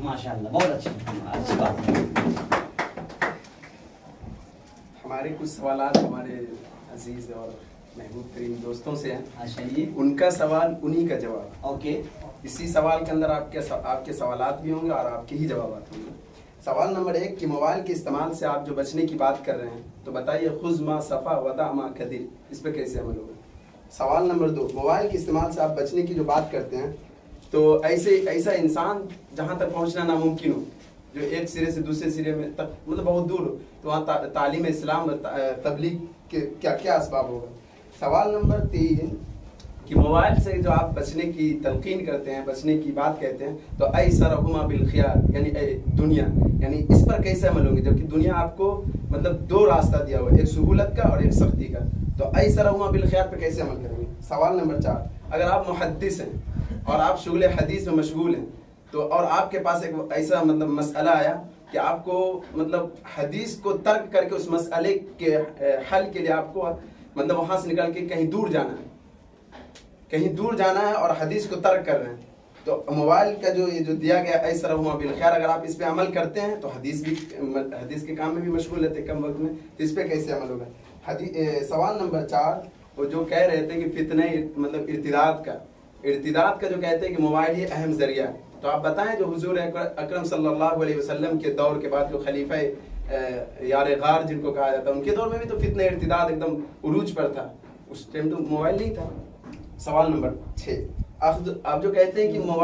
माशाअल्लाह, बहुत अच्छी बात है। हमारे कुछ सवालात हमारे अजीज और महबूब तरीन दोस्तों से हैं। अच्छा जी, उनका सवाल उन्हीं का जवाब। ओके। इसी सवाल के अंदर आपके सवालात भी होंगे और आपके ही जवाब होंगे। सवाल नंबर 1 कि मोबाइल के इस्तेमाल से आप जो बचने की बात कर रहे हैं, तो बताइए खुज़ मा सफ़ा वदा मा कदिर, इस पर कैसे अमल होगा। सवाल नंबर 2, मोबाइल के इस्तेमाल से आप बचने की जो बात करते हैं, तो ऐसा इंसान जहाँ तक पहुँचना नामुमकिन हो, जो एक सिरे से दूसरे सिरे में तक मतलब बहुत दूर हो, तो वहाँ तालीम इस्लाम तबलीग के क्या क्या असबाब होगा। सवाल नंबर 3 कि मोबाइल से जो आप बचने की तलकीन करते हैं, बचने की बात कहते हैं, तो ऐसरहुमा बिल खियार यानी दुनिया, यानी इस पर कैसे अमल होंगे, जबकि दुनिया आपको मतलब 2 रास्ता दिया हुआ है, एक सहूलत का और एक सख्ती का, तो ऐसरहुमा बिल खियार पर कैसे अमल करेंगे। सवाल नंबर 4, अगर आप मुहद्दिस हैं और आप शुगल हदीस में मशगूल हैं, तो और आपके पास एक ऐसा मतलब मसला आया कि आपको मतलब हदीस को तर्क करके उस मसले के हल के लिए आपको मतलब वहां से निकल के कहीं दूर जाना है और हदीस को तर्क कर रहे हैं, तो मोबाइल का जो ये जो दिया गया ऐसरहुमा बिल खैर, अगर आप इस पे अमल करते हैं तो हदीस के काम में भी मशगूल रहते कम वक्त में, तो इस पे कैसे अमल होगा। सवाल नंबर 4, वो जो कह रहे थे कि फितने मतलब इर्तिदाद का जो कहते हैं कि मोबाइल ही अहम जरिया है, तो आप बताएं जो हुजूर अकरम सल्लल्लाहु अलैहि वसल्लम के दौर के बाद जो खलीफा यार गार जिनको कहा जाता है, उनके दौर में भी तो फितने इर्तिदाद एकदम उरूज पर था, उस टाइम तो मोबाइल नहीं था। सवाल नंबर 6, आप जो कहते हैं कि मोबाइल